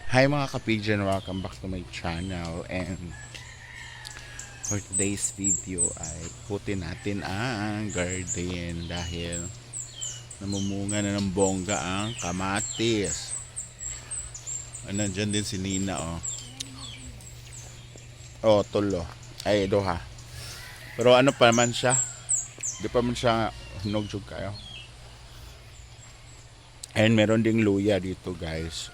Hi mga ka-pigeon, welcome back to my channel, and for today's video ay putin natin ang garden dahil namumunga na ng bongga ang kamatis. Nandyan din si Nina, tulo ay doha, pero ano pa man siya, di pa man siya hinugjug kayo. And meron ding luya dito, guys.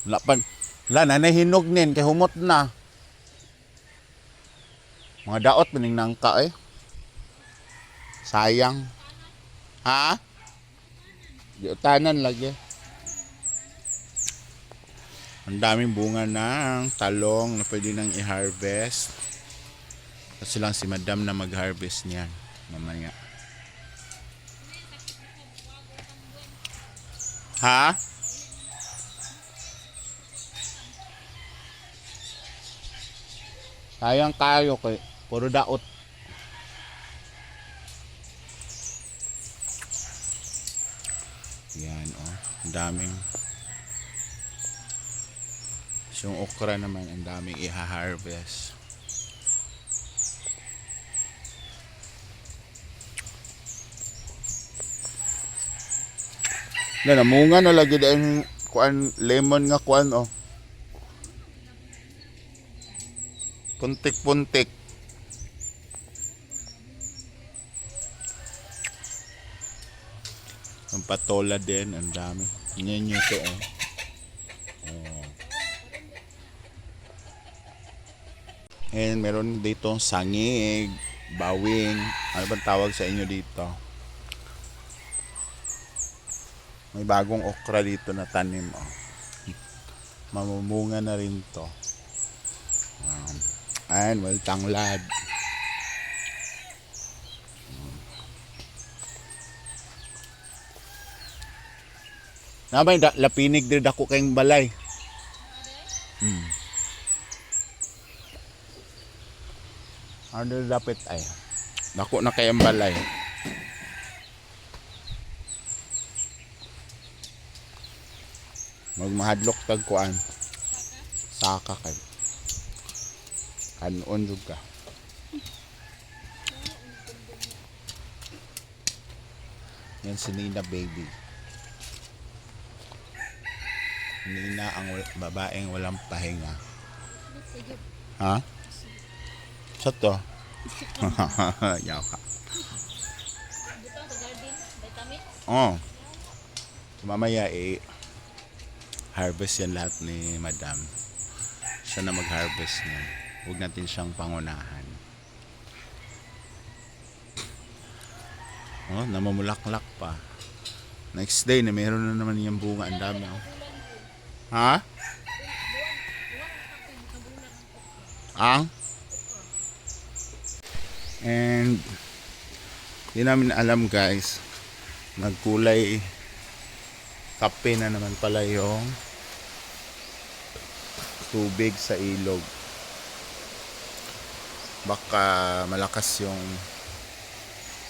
Wala na nahinog nin kay humot na. Mga daot maning nangka Sayang. Ha? Di utanan lagi. Ang daming bunga ng talong na pwede nang i-harvest. Kasi lang si Madam na mag-harvest niyan mamaya. Ha? Sayang kayo kay puro daot. Yan ang daming. Yung okra naman ang daming i-harvest. Namunga na lagi din kuan lemon nga kuan puntik-puntik. Ang patola din, ang dami. Yan yung ito And meron dito sangig, bawing. Ano bang tawag sa inyo dito? May bagong okra dito na tanim. Mamumunga na rin to. And well, tanglad. Nabay lapinig dir dako kayong balay. Ano dapat ay dako na kayong balay. Magmahadlok tag kuan. Saka kay. Kanon jud ka. Yan si Nina baby. Nina ang babaeng walang pahinga. Ha? Sa to? Yaw ka. Mamaya harvest yan lahat ni Madam. Siya na mag-harvest niya. Huwag natin siyang pangunahan. Namumulaklak pa. Next day na meron na naman yung bunga. Ang dami. Ha? And di namin alam, guys, nagkulay kape na naman pala yung tubig sa ilog. Baka malakas yung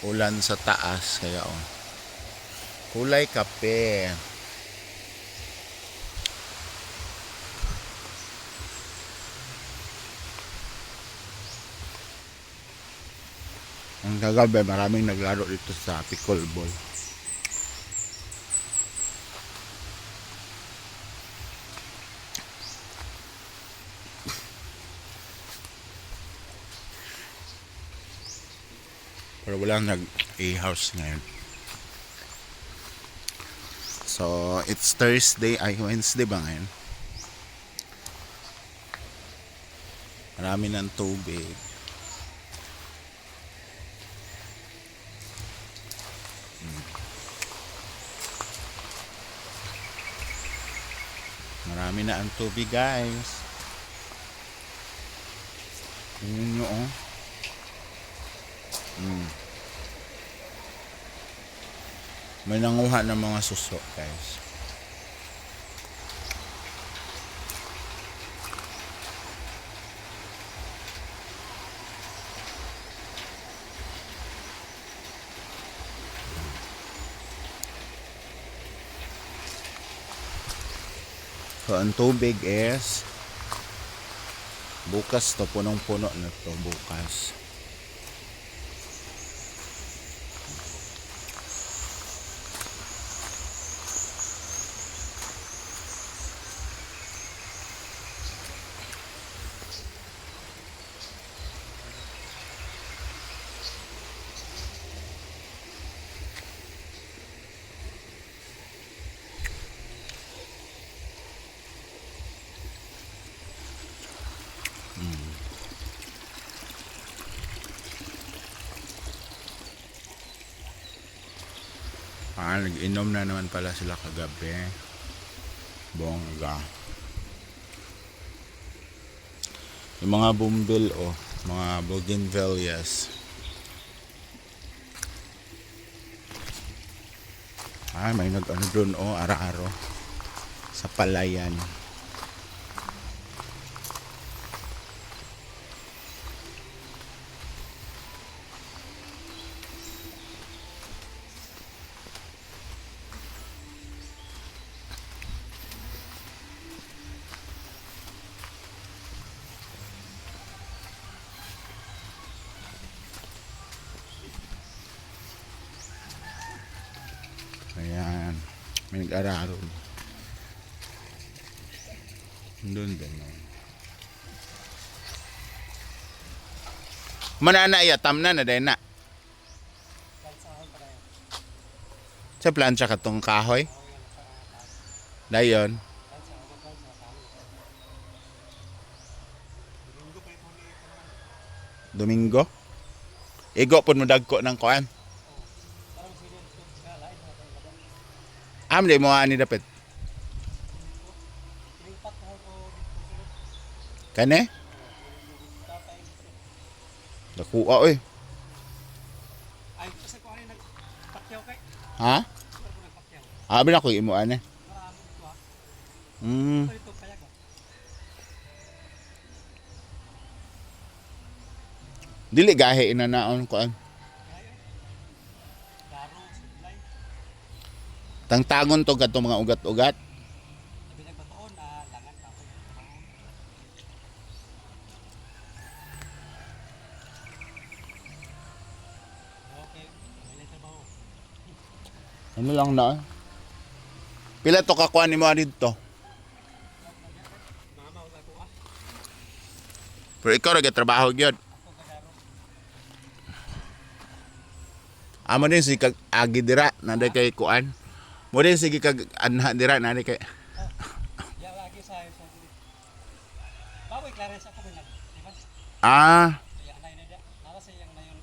ulan sa taas kaya kulay kape. Ang kagabi maraming naglaro dito sa pickleball. Pero walang nag-a-house ngayon. So, it's Thursday, Wednesday ba ngayon? Marami ng tubig. Marami na ang tubig, guys. Tingnan nyo, May nanguha ng mga suso, guys. So ang tubig is bukas to, punong-puno na to bukas. Nag-inom na naman pala sila kagabi. Bongga. Yung mga bumbil mga bougainvilleas. May nag-ano doon ara-aro sa palayan. Ayan, may nag-araro. Doon din. Manana yatam na din na. Sa plancha ka tong kahoy? Dayon. Domingo? Igo pun mo dagko ng kuan. Di mo ani dapat. Kane? Nakuha oy. Ay, kasi ko ani nagpakyaw kay. Ha? Abi na ko imo ani. Ito kaya ko. Dili gahe inanaon kuan. Garo, supply. Tangtangon to kadto mga ugat-ugat. Sabi nagpatuon langan ka ko. Okay, may trabaho. Ano lang na? Pila to kakuan nimo dito? Mama usa ko Pero ikaw ra trabaho gyud. Ako kagaro. Amo din si kag agi dira nanday kay kuan. Mo din sige kag anha dira nanday kay. Ya lagi sa Baboy Clarence ako binag. Di ba? Ah, Ya anay na dia. Nara sa yang nayon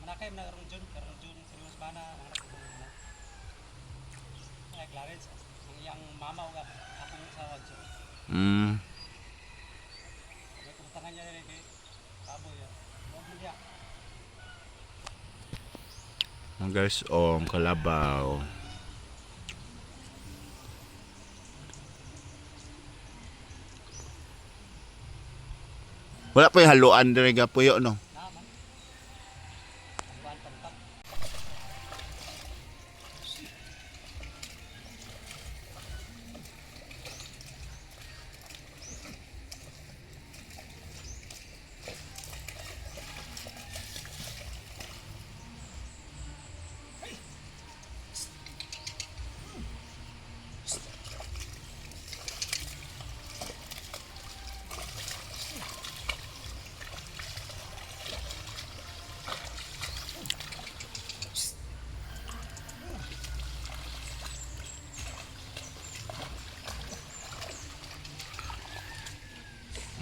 manakay na karon June serious bana anak ko na. Ay Clarence ang iyang mama ug akong sa June. May kutangan niya rin kay baboy ya. Baboy ya. guys, ang kalabaw. Wala pa yung haluan diri ga puyo no. Naman. Buwan pantang.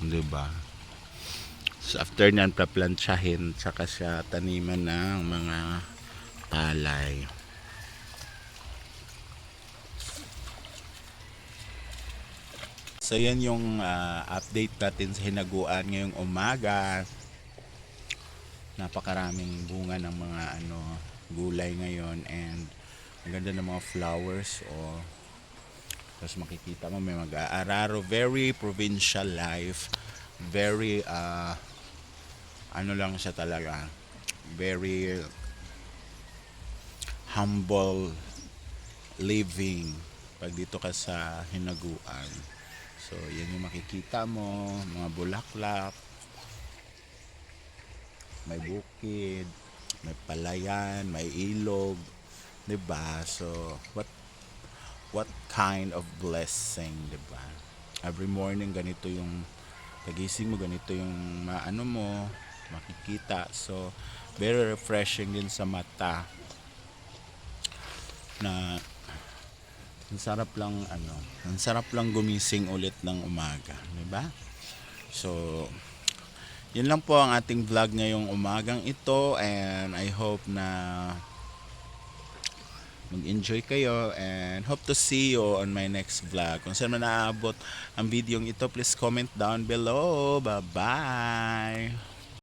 Diba? So after nyan paplantsahin saka siya taniman ng mga palay. So yan yung update natin sa hinaguan ngayong umaga. Napakaraming bunga ng mga gulay ngayon and ang ganda ng mga flowers tapos makikita mo may mag-aararo, very provincial life, very lang siya talaga, very humble living pag dito ka sa hinaguan. So, yan yung makikita mo, mga bulaklak, may bukid, may palayan, may ilog, 'di ba? So, what kind of blessing, 'di ba? Every morning ganito yung pagising mo, ganito yung maano mo, makikita. So, very refreshing din sa mata na ang sarap lang gumising ulit ng umaga, 'di ba? So, yun lang po ang ating vlog ngayong umagang ito, and I hope na mag-enjoy kayo, and hope to see you on my next vlog. Kung saan man naaabot ang video ito, please comment down below. Bye-bye!